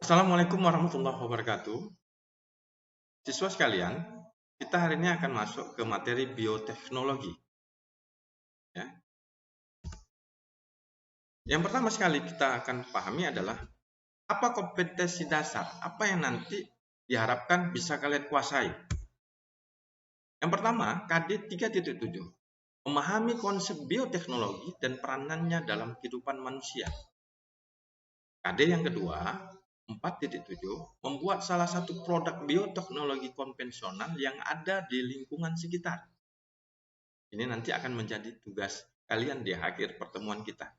Assalamualaikum warahmatullahi wabarakatuh. Siswa sekalian, kita hari ini akan masuk ke materi bioteknologi. Ya. Yang pertama sekali kita akan pahami adalah apa kompetensi dasar, apa yang nanti diharapkan bisa kalian kuasai. Yang pertama, KD 3.7, memahami konsep bioteknologi dan peranannya dalam kehidupan manusia. KD yang kedua, 4.7, membuat salah satu produk bioteknologi konvensional yang ada di lingkungan sekitar. Ini nanti akan menjadi tugas kalian di akhir pertemuan kita.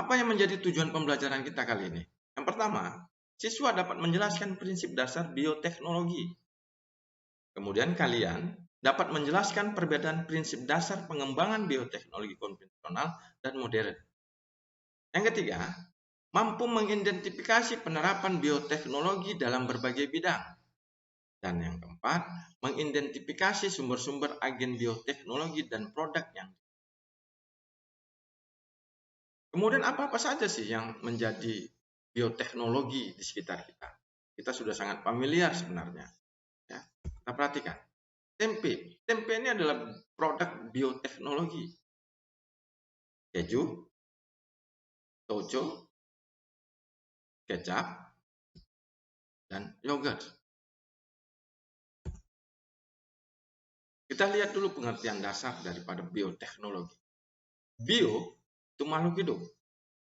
Apa yang menjadi tujuan pembelajaran kita kali ini? Yang pertama, siswa dapat menjelaskan prinsip dasar bioteknologi. Kemudian kalian dapat menjelaskan perbedaan prinsip dasar pengembangan bioteknologi konvensional dan modern. Yang ketiga, mampu mengidentifikasi penerapan bioteknologi dalam berbagai bidang. Dan yang keempat, mengidentifikasi sumber-sumber agen bioteknologi dan produk yang. Kemudian apa-apa saja sih yang menjadi bioteknologi di sekitar kita? Kita sudah sangat familiar sebenarnya. Ya, kita perhatikan. Tempe. Tempe ini adalah produk bioteknologi. Keju, tojo, kecap, dan yogurt. Kita lihat dulu pengertian dasar daripada bioteknologi. Bio itu makhluk hidup.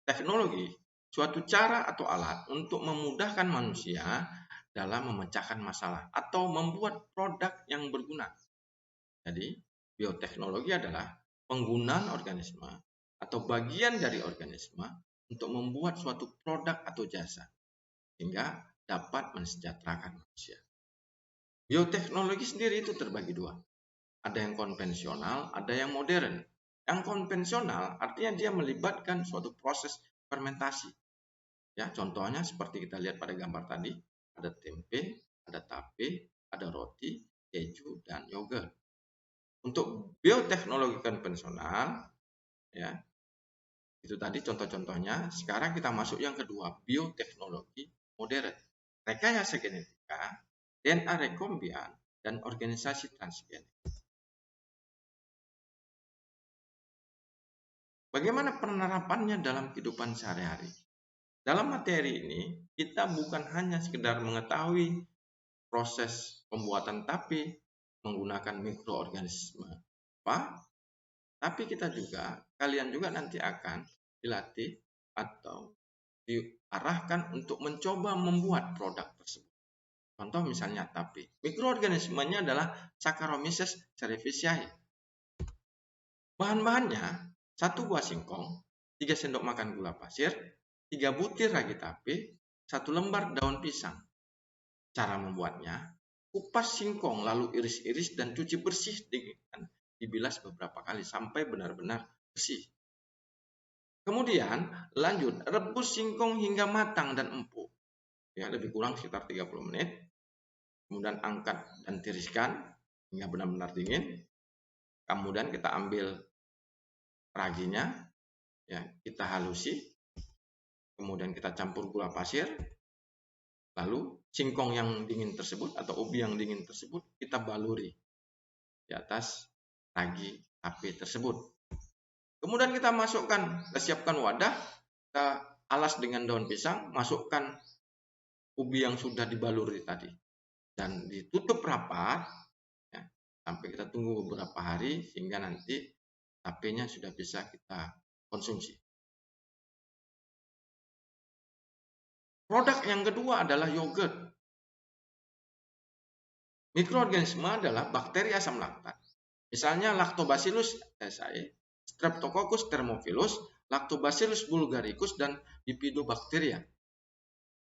Teknologi, suatu cara atau alat untuk memudahkan manusia dalam memecahkan masalah atau membuat produk yang berguna. Jadi, bioteknologi adalah penggunaan organisme atau bagian dari organisme untuk membuat suatu produk atau jasa sehingga dapat mensejahterakan manusia. Bioteknologi sendiri itu terbagi dua. Ada yang konvensional, ada yang modern. Yang konvensional artinya dia melibatkan suatu proses fermentasi. Ya, contohnya seperti kita lihat pada gambar tadi, ada tempe, ada tape, ada roti, keju, dan yogurt. Untuk bioteknologi konvensional, ya, itu tadi contoh-contohnya. Sekarang kita masuk yang kedua, bioteknologi modern. Rekayasa genetika, DNA rekombinan, dan organisasi transgenik. Bagaimana penerapannya dalam kehidupan sehari-hari? Dalam materi ini, kita bukan hanya sekedar mengetahui proses pembuatan tape menggunakan mikroorganisme tapi kalian juga nanti akan dilatih atau diarahkan untuk mencoba membuat produk tersebut. Contoh misalnya tape. Mikroorganismenya adalah Saccharomyces cerevisiae. Bahan-bahannya 1 buah singkong, 3 sendok makan gula pasir, 3 butir ragi tape, 1 lembar daun pisang. Cara membuatnya, kupas singkong lalu iris-iris dan cuci bersih dengan dibilas beberapa kali sampai benar-benar bersih. Kemudian lanjut rebus singkong hingga matang dan empuk. Ya, lebih kurang sekitar 30 menit. Kemudian angkat dan tiriskan hingga benar-benar dingin. Kemudian kita ambil raginya, ya, kita halusi. Kemudian kita campur gula pasir. Lalu singkong yang dingin tersebut atau ubi yang dingin tersebut kita baluri di atas ragi tape tersebut. Kemudian kita siapkan wadah, kita alas dengan daun pisang, masukkan ubi yang sudah dibaluri tadi dan ditutup rapat, ya, sampai kita tunggu beberapa hari sehingga nanti tapenya sudah bisa kita konsumsi. Produk yang kedua adalah yogurt. Mikroorganisme adalah bakteri asam laktat. Misalnya Lactobacillus tesei, Streptococcus thermophilus, Lactobacillus bulgaricus, dan Bifidobacteria.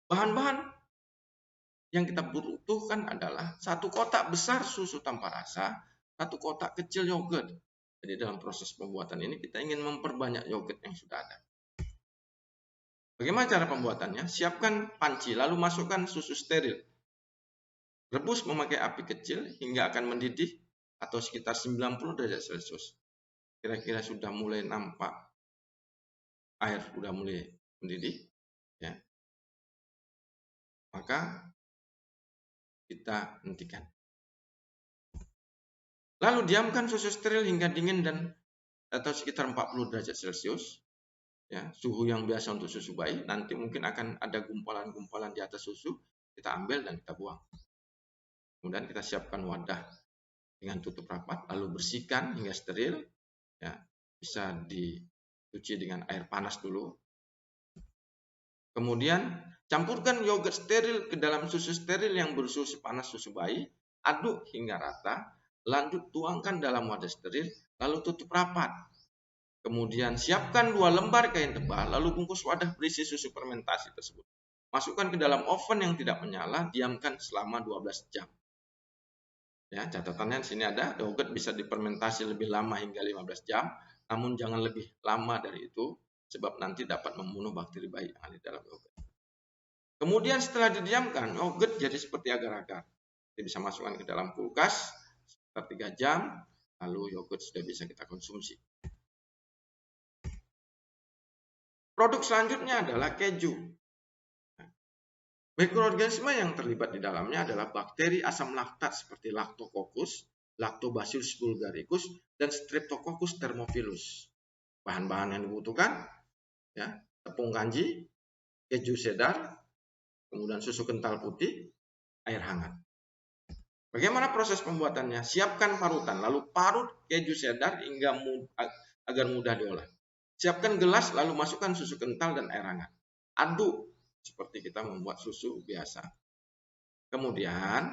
Bahan-bahan yang kita butuhkan adalah 1 kotak besar susu tanpa rasa, 1 kotak kecil yogurt. Jadi dalam proses pembuatan ini kita ingin memperbanyak yogurt yang sudah ada. Bagaimana cara pembuatannya? Siapkan panci, lalu masukkan susu steril. Rebus memakai api kecil hingga akan mendidih atau sekitar 90 derajat Celcius. Kira-kira sudah mulai nampak air sudah mulai mendidih, ya. maka kita hentikan. Lalu diamkan susu steril hingga dingin atau sekitar 40 derajat Celcius. Ya, suhu yang biasa untuk susu bayi. Nanti mungkin akan ada gumpalan-gumpalan di atas susu, kita ambil dan kita buang. Kemudian kita siapkan wadah dengan tutup rapat, lalu bersihkan hingga steril. Ya, bisa dicuci dengan air panas dulu. Kemudian campurkan yogurt steril ke dalam susu steril yang bersuhu panas susu bayi, aduk hingga rata, lanjut tuangkan dalam wadah steril, lalu tutup rapat. Kemudian siapkan 2 lembar kain tebal, lalu bungkus wadah berisi susu fermentasi tersebut. Masukkan ke dalam oven yang tidak menyala, diamkan selama 12 jam. Ya, catatannya di sini ada, yogurt bisa difermentasi lebih lama hingga 15 jam, namun jangan lebih lama dari itu, sebab nanti dapat membunuh bakteri bayi yang ada di dalam yogurt. Kemudian setelah didiamkan, yogurt jadi seperti agar-agar. Kita bisa masukkan ke dalam kulkas sekitar 3 jam, lalu yogurt sudah bisa kita konsumsi. Produk selanjutnya adalah keju. Mikroorganisme yang terlibat di dalamnya adalah bakteri asam laktat seperti Lactococcus, Lactobacillus bulgaricus, dan Streptococcus thermophilus. Bahan-bahan yang dibutuhkan, ya, tepung kanji, keju cheddar, kemudian susu kental putih, air hangat. Bagaimana proses pembuatannya? Siapkan parutan, lalu parut keju cheddar agar mudah diolah. Siapkan gelas, lalu masukkan susu kental dan air hangat. Aduk seperti kita membuat susu biasa. Kemudian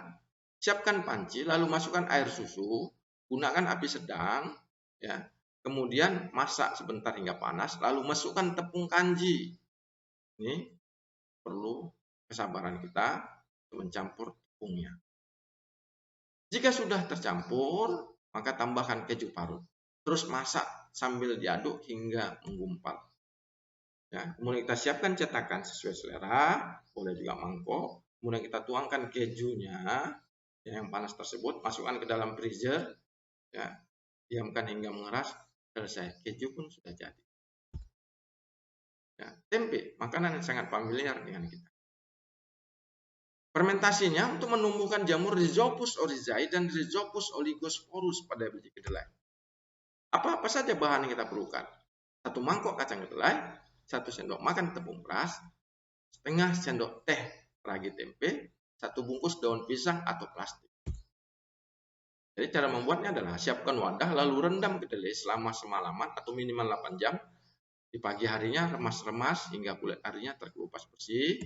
siapkan panci, lalu masukkan air susu, gunakan api sedang, ya. Kemudian masak sebentar hingga panas, lalu masukkan tepung kanji. Ini perlu kesabaran kita untuk mencampur tepungnya. Jika sudah tercampur, maka tambahkan keju parut. Terus masak sambil diaduk hingga menggumpal. Ya, kemudian kita siapkan cetakan sesuai selera, boleh juga mangkok. Kemudian kita tuangkan kejunya yang panas tersebut, masukkan ke dalam freezer, ya, diamkan hingga mengeras, selesai. Keju pun sudah jadi. Ya, tempe, makanan yang sangat familiar dengan kita. Fermentasinya untuk menumbuhkan jamur Rhizopus oryzae dan Rhizopus oligosporus pada biji kedelai. Apa saja bahan yang kita perlukan? 1 mangkok kacang kedelai, 1 sendok makan tepung beras, setengah sendok teh ragi tempe, 1 bungkus daun pisang atau plastik. Jadi cara membuatnya adalah siapkan wadah lalu rendam kedelai selama semalaman atau minimal 8 jam. Di pagi harinya remas-remas hingga kulit arinya terkelupas bersih.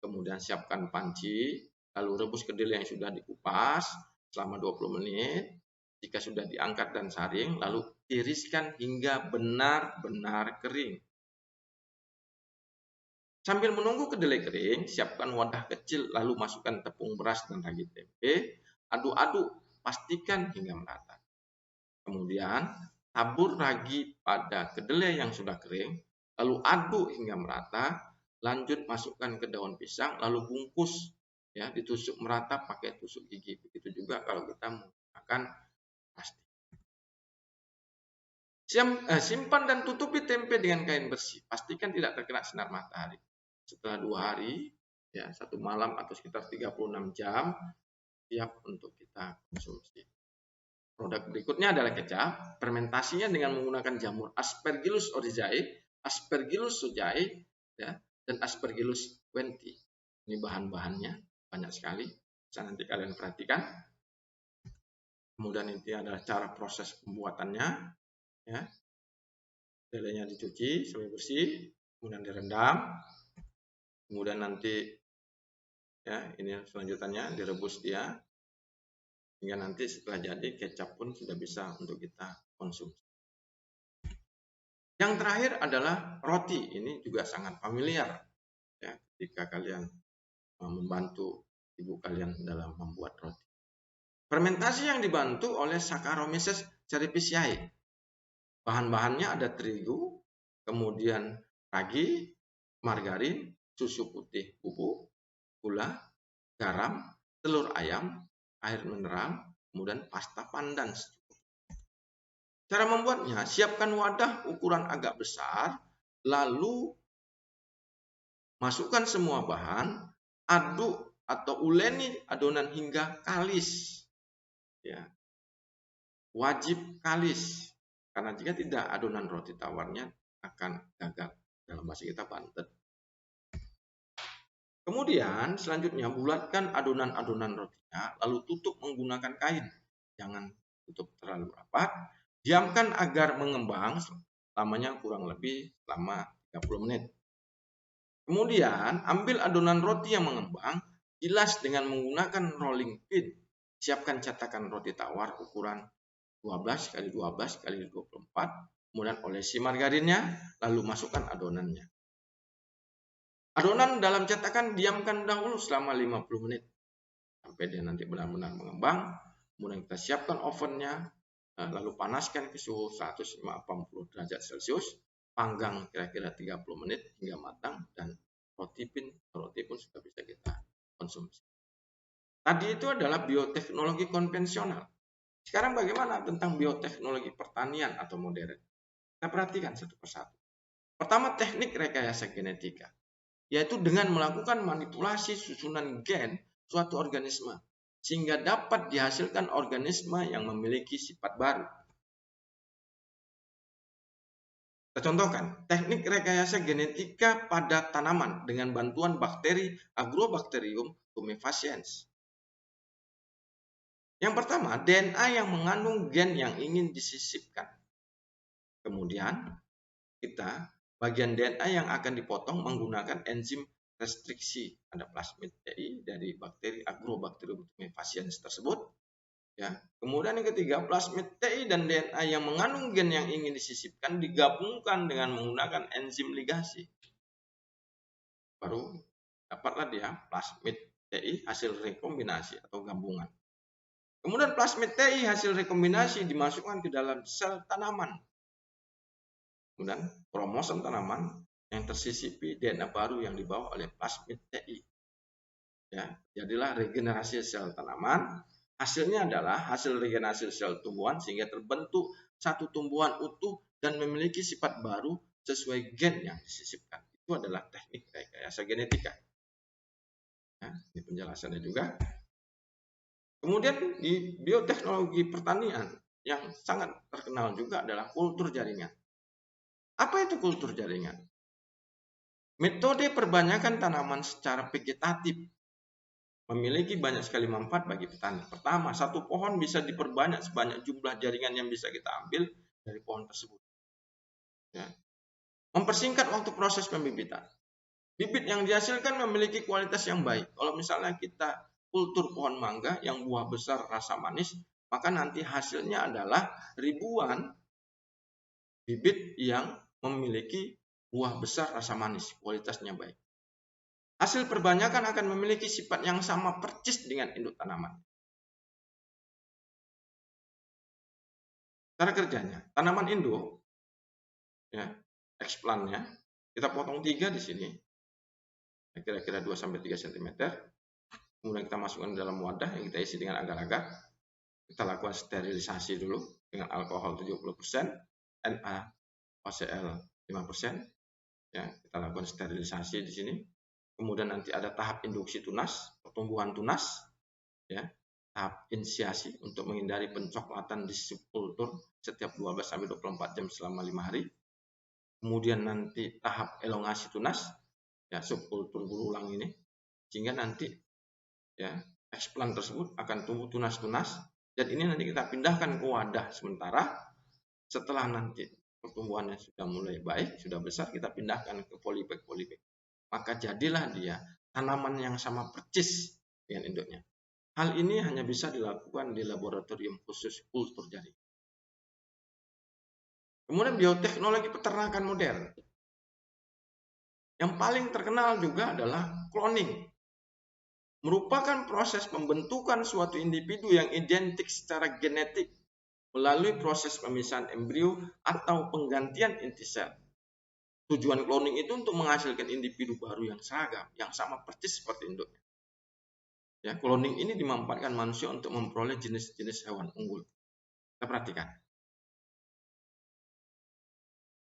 Kemudian siapkan panci, lalu rebus kedelai yang sudah dikupas selama 20 menit. Jika sudah diangkat dan saring, lalu tiriskan hingga benar-benar kering. Sambil menunggu kedelai kering, siapkan wadah kecil lalu masukkan tepung beras dan ragi tempe, aduk-aduk, pastikan hingga merata. Kemudian tabur ragi pada kedelai yang sudah kering, lalu aduk hingga merata, lanjut masukkan ke daun pisang, lalu bungkus, ya, ditusuk merata pakai tusuk gigi. Begitu juga kalau kita menggunakan plastik. Simpan dan tutupi tempe dengan kain bersih. Pastikan tidak terkena sinar matahari. Setelah 2 hari, ya, 1 malam atau sekitar 36 jam, siap untuk kita konsumsi. Produk berikutnya adalah kecap. Fermentasinya dengan menggunakan jamur Aspergillus oryzae, Aspergillus sojae, ya, dan Aspergillus wenti. Ini bahan-bahannya banyak sekali. Bisa nanti kalian perhatikan. Kemudian ini adalah cara proses pembuatannya. Ya, kedelainya dicuci sampai bersih, kemudian direndam, kemudian nanti, ya, ini selanjutnya direbus dia, hingga nanti setelah jadi kecap pun sudah bisa untuk kita konsumsi. Yang terakhir adalah roti. Ini juga sangat familiar, ya, ketika kalian membantu ibu kalian dalam membuat roti. Fermentasi yang dibantu oleh Saccharomyces cerevisiae. Bahan-bahannya ada terigu, kemudian ragi, margarin, susu putih bubuk, gula, garam, telur ayam, air mineral, kemudian pasta pandan. Cara membuatnya, siapkan wadah ukuran agak besar, lalu masukkan semua bahan, aduk atau uleni adonan hingga kalis. Ya, wajib kalis. Karena jika tidak, adonan roti tawarnya akan gagal. Dalam bahasa kita bantet. Kemudian selanjutnya bulatkan adonan-adonan rotinya, lalu tutup menggunakan kain. Jangan tutup terlalu rapat. Diamkan agar mengembang, lamanya kurang lebih selama 30 menit. Kemudian ambil adonan roti yang mengembang, bilas dengan menggunakan rolling pin. Siapkan cetakan roti tawar ukuran 12 x 12 x 24. Kemudian olesi margarinnya, lalu masukkan adonannya. Adonan dalam cetakan diamkan dahulu selama 50 menit. Sampai dia nanti benar-benar mengembang. Kemudian kita siapkan ovennya. Lalu panaskan ke suhu 180 derajat Celcius. Panggang kira-kira 30 menit hingga matang. Dan roti pun sudah bisa kita konsumsi. Tadi itu adalah bioteknologi konvensional. Sekarang bagaimana tentang bioteknologi pertanian atau modern? Kita perhatikan satu persatu. Pertama, teknik rekayasa genetika, yaitu dengan melakukan manipulasi susunan gen suatu organisme, sehingga dapat dihasilkan organisme yang memiliki sifat baru. Kita contohkan, teknik rekayasa genetika pada tanaman dengan bantuan bakteri Agrobacterium tumefaciens. Yang pertama, DNA yang mengandung gen yang ingin disisipkan. Kemudian, bagian DNA yang akan dipotong menggunakan enzim restriksi. Ada plasmid TI dari bakteri Agrobacterium tumefaciens tersebut. Ya. Kemudian yang ketiga, plasmid TI dan DNA yang mengandung gen yang ingin disisipkan digabungkan dengan menggunakan enzim ligasi. Baru dapatlah dia plasmid TI hasil rekombinasi atau gabungan. Kemudian plasmid TI hasil rekombinasi dimasukkan ke dalam sel tanaman. Kemudian kromosom tanaman yang tersisipi DNA baru yang dibawa oleh plasmid TI. Ya, jadilah regenerasi sel tanaman. Hasilnya adalah hasil regenerasi sel tumbuhan sehingga terbentuk satu tumbuhan utuh dan memiliki sifat baru sesuai gen yang disisipkan. Itu adalah teknik rekayasa genetika. Ya, ini penjelasannya juga. Kemudian di bioteknologi pertanian yang sangat terkenal juga adalah kultur jaringan. Apa itu kultur jaringan? Metode perbanyakan tanaman secara vegetatif memiliki banyak sekali manfaat bagi petani. Pertama, satu pohon bisa diperbanyak sebanyak jumlah jaringan yang bisa kita ambil dari pohon tersebut. Ya. Mempersingkat waktu proses pembibitan. Bibit yang dihasilkan memiliki kualitas yang baik. Kalau misalnya kita kultur pohon mangga yang buah besar rasa manis, maka nanti hasilnya adalah ribuan bibit yang memiliki buah besar rasa manis, kualitasnya baik. Hasil perbanyakan akan memiliki sifat yang sama persis dengan induk tanaman. Cara kerjanya, tanaman induk, ya, explant-nya, kita potong 3 di sini, kira-kira 2-3 cm. Kemudian kita masukkan dalam wadah yang kita isi dengan agar-agar. Kita lakukan sterilisasi dulu dengan alkohol 70%, NaOCl 5%. Ya, kita lakukan sterilisasi di sini. Kemudian nanti ada tahap induksi tunas, pertumbuhan tunas, ya, tahap inisiasi untuk menghindari pencoklatan di subkultur setiap 12-24 jam selama 5 hari. Kemudian nanti tahap elongasi tunas, ya, subkultur berulang ini, sehingga nanti, ya, explant tersebut akan tumbuh tunas-tunas, dan ini nanti kita pindahkan ke wadah sementara. Setelah nanti pertumbuhannya sudah mulai baik, sudah besar, kita pindahkan ke polybag. Maka jadilah dia tanaman yang sama persis dengan induknya. Hal ini hanya bisa dilakukan di laboratorium khusus kultur jaring. Kemudian bioteknologi peternakan modern. Yang paling terkenal juga adalah cloning. Merupakan proses pembentukan suatu individu yang identik secara genetik melalui proses pemisahan embrio atau penggantian inti sel. Tujuan cloning itu untuk menghasilkan individu baru yang seragam, yang sama persis seperti induknya. Ya, cloning ini dimanfaatkan manusia untuk memperoleh jenis-jenis hewan unggul. Kita perhatikan.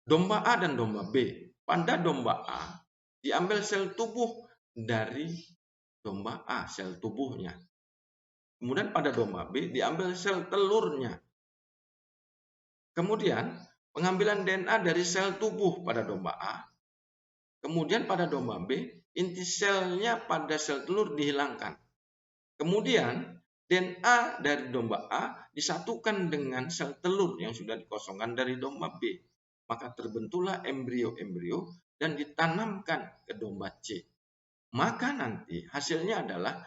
Domba A dan domba B. Pada domba A, diambil sel tubuh dari domba A, sel tubuhnya. Kemudian pada domba B diambil sel telurnya. Kemudian pengambilan DNA dari sel tubuh pada domba A. Kemudian pada domba B, inti selnya pada sel telur dihilangkan. Kemudian DNA dari domba A disatukan dengan sel telur yang sudah dikosongkan dari domba B. Maka terbentuklah embrio-embrio dan ditanamkan ke domba C. Maka nanti hasilnya adalah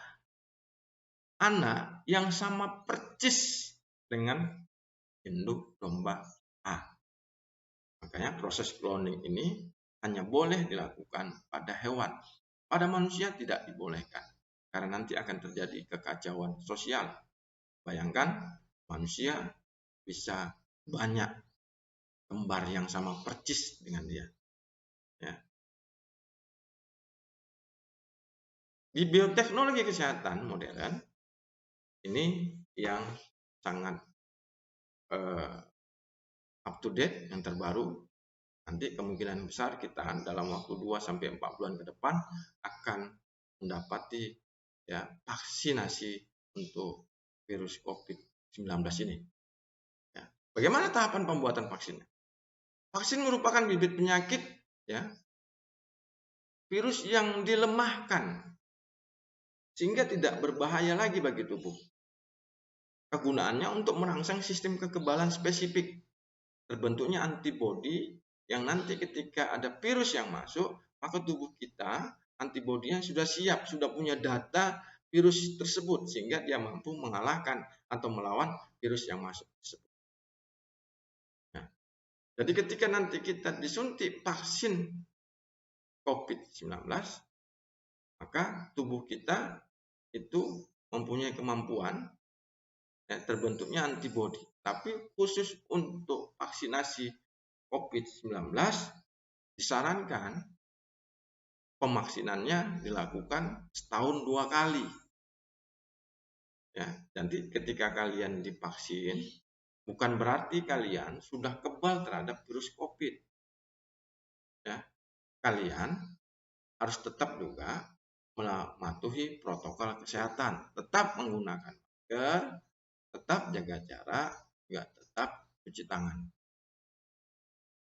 anak yang sama persis dengan induk domba A. Makanya proses cloning ini hanya boleh dilakukan pada hewan. Pada manusia tidak dibolehkan. Karena nanti akan terjadi kekacauan sosial. Bayangkan manusia bisa banyak kembar yang sama persis dengan dia. Ya. Di bioteknologi kesehatan modern, ini yang sangat up to date, yang terbaru. Nanti kemungkinan besar kita dalam waktu 2-4 bulan ke depan akan mendapati ya vaksinasi untuk virus COVID-19 ini. Ya. Bagaimana tahapan pembuatan vaksinnya? Vaksin merupakan bibit penyakit ya, virus yang dilemahkan sehingga tidak berbahaya lagi bagi tubuh. Kegunaannya untuk merangsang sistem kekebalan spesifik. Terbentuknya antibodi yang nanti ketika ada virus yang masuk, maka tubuh kita antibodinya sudah siap, sudah punya data virus tersebut sehingga dia mampu mengalahkan atau melawan virus yang masuk tersebut. Jadi ketika nanti kita disuntik vaksin COVID-19, maka tubuh kita itu mempunyai kemampuan terbentuknya antibodi. Tapi khusus untuk vaksinasi COVID-19 disarankan pemvaksinannya dilakukan setahun 2 kali. Ya, jadi ketika kalian divaksin, bukan berarti kalian sudah kebal terhadap virus COVID. Ya, kalian harus tetap juga mematuhi protokol kesehatan, tetap menggunakan masker, tetap jaga jarak, juga tetap cuci tangan.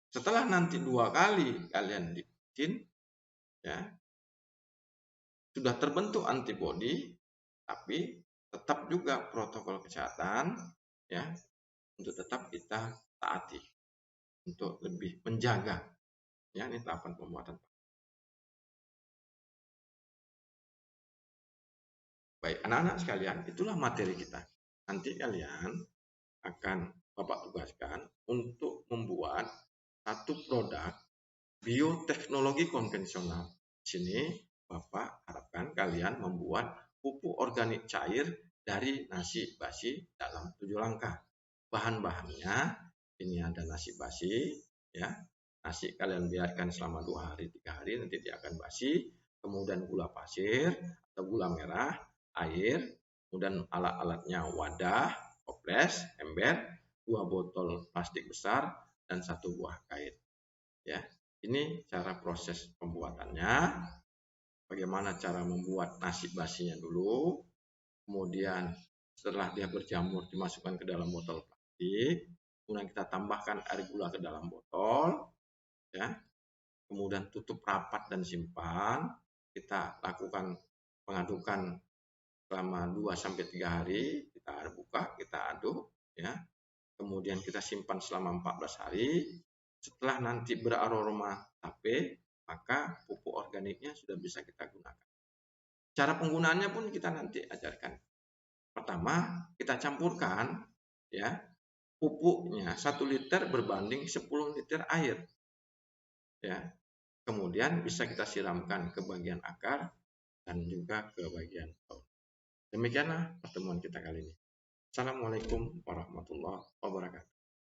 Setelah nanti 2 kali kalian divaksin, ya sudah terbentuk antibodi, tapi tetap juga protokol kesehatan, ya untuk tetap kita taati untuk lebih menjaga. Ya, ini tahapan pembuatan. Baik, anak-anak sekalian, itulah materi kita. Nanti kalian akan Bapak tugaskan untuk membuat satu produk bioteknologi konvensional. Di sini Bapak harapkan kalian membuat pupuk organik cair dari nasi basi dalam 7 langkah. Bahan-bahannya ini ada nasi basi, ya. Nasi kalian biarkan selama 2 hari, 3 hari, nanti dia akan basi. Kemudian gula pasir atau gula merah, air, kemudian alat-alatnya wadah, toples, ember, 2 botol plastik besar, dan 1 buah kain. Ya, ini cara proses pembuatannya. Bagaimana cara membuat nasi basinya dulu. Kemudian setelah dia berjamur dimasukkan ke dalam botol plastik. Kemudian kita tambahkan air gula ke dalam botol. Ya. Kemudian tutup rapat dan simpan. Kita lakukan pengadukan selama 2-3 hari. Kita buka, kita aduk. Ya. Kemudian kita simpan selama 14 hari. Setelah nanti beraroma tape, maka pupuk organiknya sudah bisa kita gunakan. Cara penggunaannya pun kita nanti ajarkan. Pertama, kita campurkan ya pupuknya 1 liter berbanding 10 liter air. Ya. Kemudian bisa kita siramkan ke bagian akar dan juga ke bagian daun. Demikianlah pertemuan kita kali ini. Assalamualaikum warahmatullahi wabarakatuh.